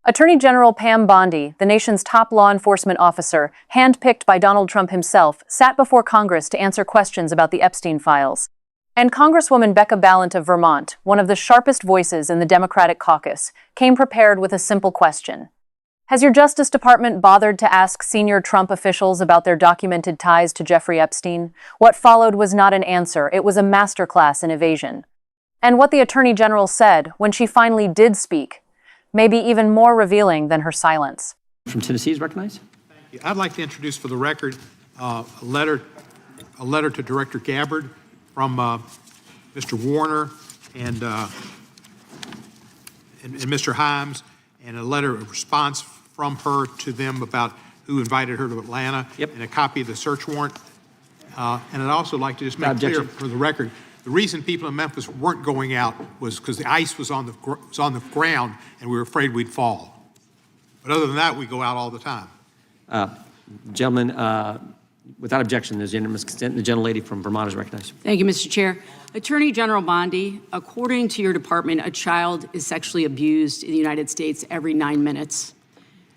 Attorney General Pam Bondi, the nation's top law enforcement officer, handpicked by Donald Trump himself, sat before Congress to answer questions about the Epstein files. And Congresswoman Becca Balint of Vermont, one of the sharpest voices in the Democratic caucus, came prepared with a simple question. Has your Justice Department bothered to ask senior Trump officials about their documented ties to Jeffrey Epstein? What followed was not an answer, it was a masterclass in evasion. And what the Attorney General said, when she finally did speak, may be even more revealing than her silence. From Tennessee is recognized. Thank you. I'd like to introduce for the record a letter to Director Gabbard from Mr. Warner and Mr. Himes, and a letter of response from her to them about who invited her to Atlanta, and a copy of the search warrant. And I'd also like to just make clear for the record, the reason people in Memphis weren't going out was because the ice was on the ground and we were afraid we'd fall. But other than that, we go out all the time. Gentlemen, without objection, there's unanimous consent. The gentlelady from Vermont is recognized. Thank you, Mr. Chair. Attorney General Bondi, according to your department, a child is sexually abused in the United States every 9 minutes.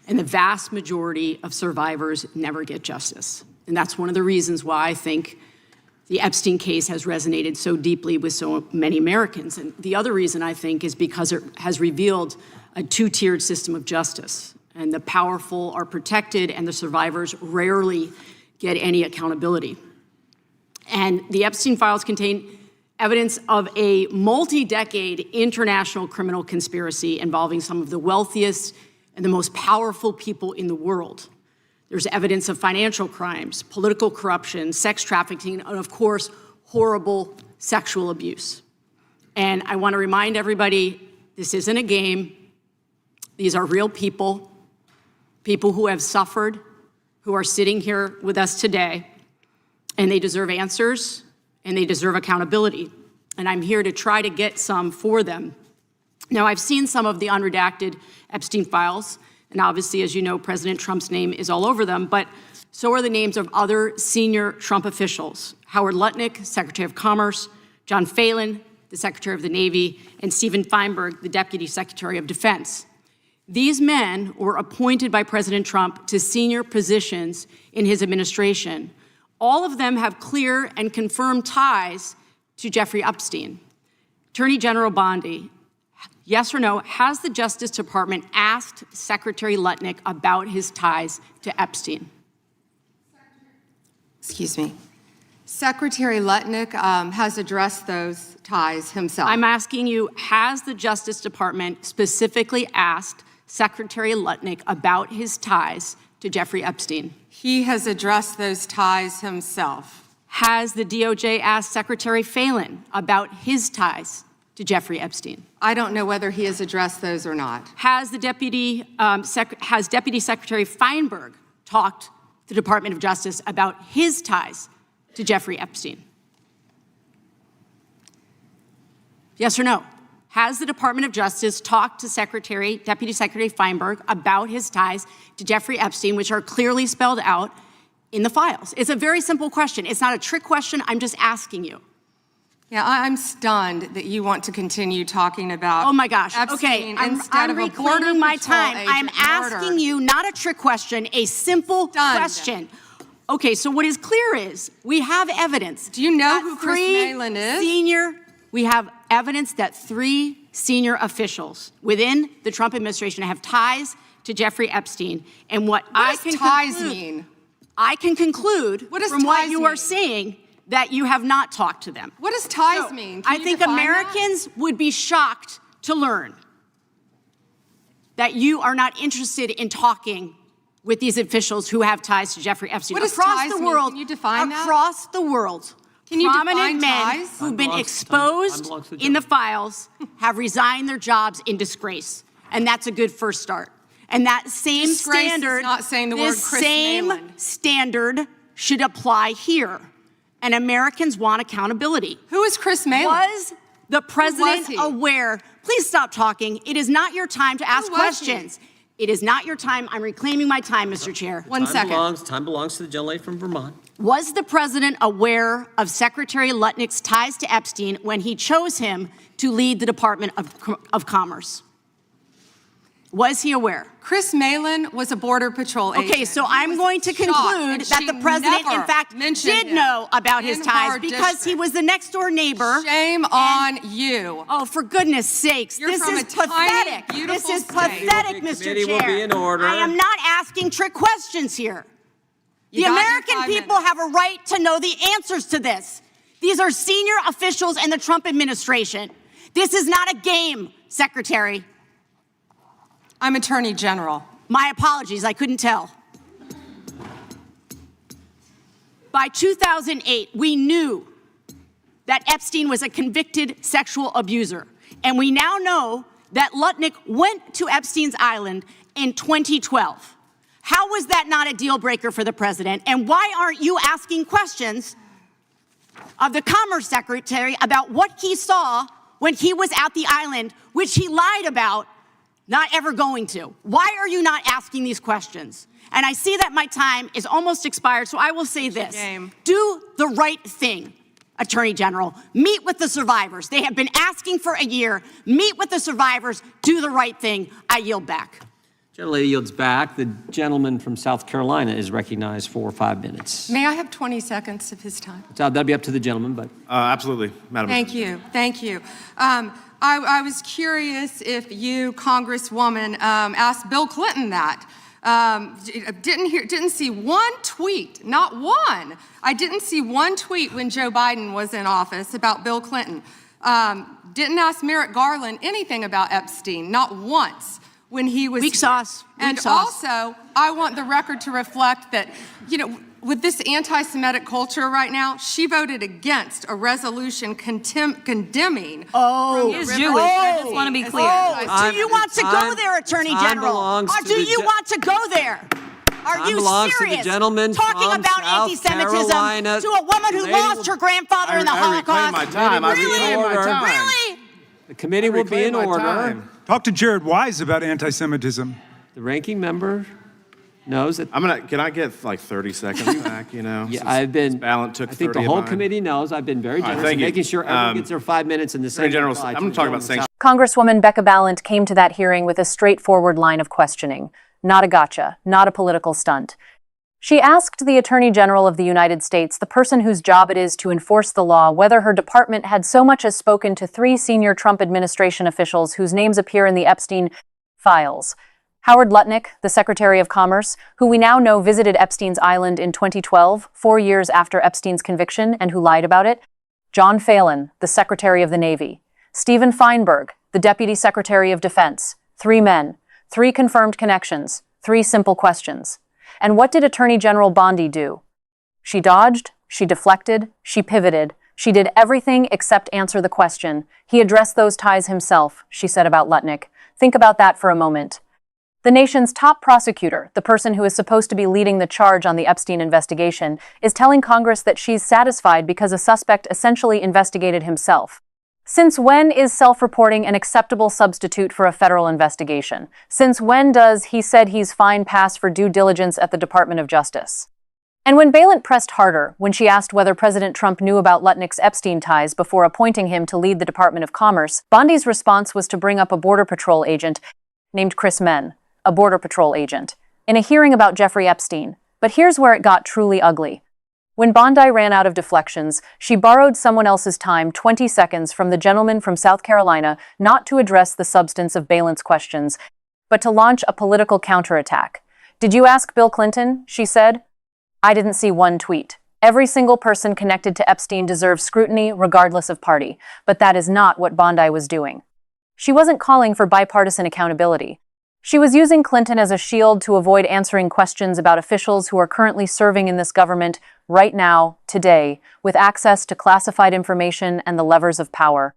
And the vast majority of survivors never get justice. And that's one of the reasons why I think the Epstein case has resonated so deeply with so many Americans. And the other reason, I think, is because it has revealed a two-tiered system of justice. And the powerful are protected and the survivors rarely get any accountability. And the Epstein files contain evidence of a multi-decade international criminal conspiracy involving some of the wealthiest and the most powerful people in the world. There's evidence of financial crimes, political corruption, sex trafficking, and of course, horrible sexual abuse. And I want to remind everybody, this isn't a game. These are real people, people who have suffered, who are sitting here with us today, and they deserve answers, and they deserve accountability. And I'm here to try to get some for them. Now, I've seen some of the unredacted Epstein files, and obviously, as you know, President Trump's name is all over them, but so are the names of other senior Trump officials: Howard Lutnick, Secretary of Commerce; John Phelan, the Secretary of the Navy; and Stephen Feinberg, the Deputy Secretary of Defense. These men were appointed by President Trump to senior positions in his administration. All of them have clear and confirmed ties to Jeffrey Epstein. Attorney General Bondi, yes or no, has the Justice Department asked Secretary Lutnick about his ties to Epstein? Excuse me. Secretary Lutnick has addressed those ties himself. I'm asking you, has the Justice Department specifically asked Secretary Lutnick about his ties to Jeffrey Epstein? He has addressed those ties himself. Has the DOJ asked Secretary Phelan about his ties to Jeffrey Epstein? I don't know whether he has addressed those or not. Has the Deputy Secretary Feinberg talked to the Department of Justice about his ties to Jeffrey Epstein? Yes or no? Has the Department of Justice talked to Deputy Secretary Feinberg about his ties to Jeffrey Epstein, which are clearly spelled out in the files? It's a very simple question. It's not a trick question. I'm just asking you. Yeah, I'm stunned that you want to continue talking about. Oh my gosh. Epstein Okay, I'm reclaiming my time. I'm asking you not a trick question, a simple question. Okay, so what is clear is we have evidence. Do you know who Chris Malin is? We have evidence that 3 senior officials within the Trump administration have ties to Jeffrey Epstein. And what does ties mean? I can conclude from what you are saying that you have not talked to them. What does ties mean? I think Americans would be shocked to learn that you are not interested in talking with these officials who have ties to Jeffrey Epstein. What does ties mean? Can you define that? Across the world, prominent men who've been exposed in the files have resigned their jobs in disgrace. And that's a good first start. And that same standard, not saying the word Chris Malin. Standard should apply here. And Americans want accountability. Who is Chris Malin? Was the president aware? Please stop talking. It is not your time to ask questions. It is not your time. I'm reclaiming my time, Mr. Chair. One second. Time belongs to the gentlelady from Vermont. Was the president aware of Secretary Lutnick's ties to Epstein when he chose him to lead the Department of Commerce? Was he aware? Chris Malin was a Border Patrol agent. Okay, so I'm going to conclude that the president, in fact, did know about his ties because he was the next door neighbor. Shame on you. Oh, for goodness sakes. You're this from is a tiny, pathetic. beautiful This is state. pathetic, Mr. Committee Chair. will be in order. I am not asking trick questions here. The You got your American 5 people minutes. have a right to know the answers to this. These are senior officials in the Trump administration. This is not a game, Secretary. I'm Attorney General. My apologies, I couldn't tell. By 2008, we knew that Epstein was a convicted sexual abuser. And we now know that Lutnick went to Epstein's Island in 2012. How was that not a deal breaker for the president? And why aren't you asking questions of the Commerce Secretary about what he saw when he was at the island, which he lied about not ever going to? Why are you not asking these questions? And I see that my time is almost expired, so I will say this. Do the right thing, Attorney General. Meet with the survivors. They have been asking for a year. Meet with the survivors. Do the right thing. I yield back. Gentlelady yields back. The gentleman from South Carolina is recognized for 5 minutes. May I have 20 seconds of his time? That'll be up to the gentleman, but. Absolutely, Madam. Thank you. Thank you. I was curious if you, Congresswoman, asked Bill Clinton that. Didn't see one tweet, not one. I didn't see one tweet when Joe Biden was in office about Bill Clinton. Didn't ask Merrick Garland anything about Epstein, not once when he was. Weak sauce. And also, I want the record to reflect that, with this anti-Semitic culture right now, she voted against a resolution condemning. Oh, from the He is river Jewish. I just Epstein want to be as clear. anti-Semitic. do you want to go there, Attorney time General? belongs Or to do the you want to go there? Are Time you belongs to the serious? gentleman Talking from about South anti-Semitism Carolina. to a woman who Lady lost will- her grandfather in the I reclaim Holocaust? my time. I reclaim my Order. time. Really? The committee will be in Reclaim my order. time. Talk to Jared Wise about anti-Semitism. The ranking member knows that. Can I get like 30 seconds back, Yeah, since I've been. Ms. Balint took I think 30 the of whole mine. committee knows. I've been very All right, generous in thank you. making sure everyone gets their 5 minutes in the same. Attorney General, reply I'm to going the to talk about gentleman sanctions. Congresswoman Becca Balint came to that hearing with a straightforward line of questioning. Not a gotcha, not a political stunt. She asked the Attorney General of the United States, the person whose job it is to enforce the law, whether her department had so much as spoken to 3 senior Trump administration officials whose names appear in the Epstein files. Howard Lutnick, the Secretary of Commerce, who we now know visited Epstein's Island in 2012, 4 years after Epstein's conviction, and who lied about it. John Phelan, the Secretary of the Navy. Stephen Feinberg, the Deputy Secretary of Defense. 3 men, 3 confirmed connections, 3 simple questions. And what did Attorney General Bondi do? She dodged, she deflected, she pivoted, she did everything except answer the question. He addressed those ties himself, she said about Lutnick. Think about that for a moment. The nation's top prosecutor, the person who is supposed to be leading the charge on the Epstein investigation, is telling Congress that she's satisfied because a suspect essentially investigated himself. Since when is self-reporting an acceptable substitute for a federal investigation? Since when does he said he's fine pass for due diligence at the Department of Justice? And when Balint pressed harder, when she asked whether President Trump knew about Lutnick's Epstein ties before appointing him to lead the Department of Commerce, Bondi's response was to bring up a Border Patrol agent named Chris Menn, a Border Patrol agent, in a hearing about Jeffrey Epstein. But here's where it got truly ugly. When Bondi ran out of deflections, she borrowed someone else's time, 20 seconds, from the gentleman from South Carolina, not to address the substance of Balint's questions, but to launch a political counterattack. Did you ask Bill Clinton? She said. I didn't see one tweet. Every single person connected to Epstein deserves scrutiny, regardless of party. But that is not what Bondi was doing. She wasn't calling for bipartisan accountability. She was using Clinton as a shield to avoid answering questions about officials who are currently serving in this government right now, today, with access to classified information and the levers of power.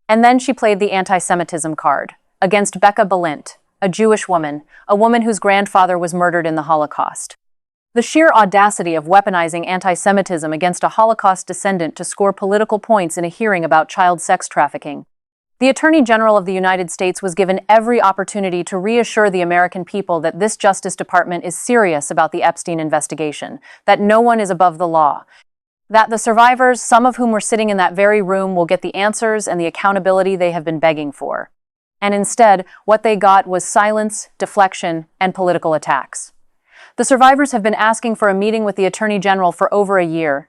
And then she played the anti-Semitism card against Becca Balint, a Jewish woman, a woman whose grandfather was murdered in the Holocaust. The sheer audacity of weaponizing anti-Semitism against a Holocaust descendant to score political points in a hearing about child sex trafficking. The Attorney General of the United States was given every opportunity to reassure the American people that this Justice Department is serious about the Epstein investigation, that no one is above the law, that the survivors, some of whom were sitting in that very room, will get the answers and the accountability they have been begging for. And instead, what they got was silence, deflection, and political attacks. The survivors have been asking for a meeting with the Attorney General for over a year.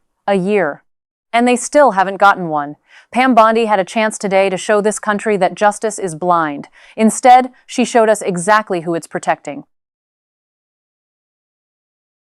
And they still haven't gotten one. Pam Bondi had a chance today to show this country that justice is blind. Instead, she showed us exactly who it's protecting.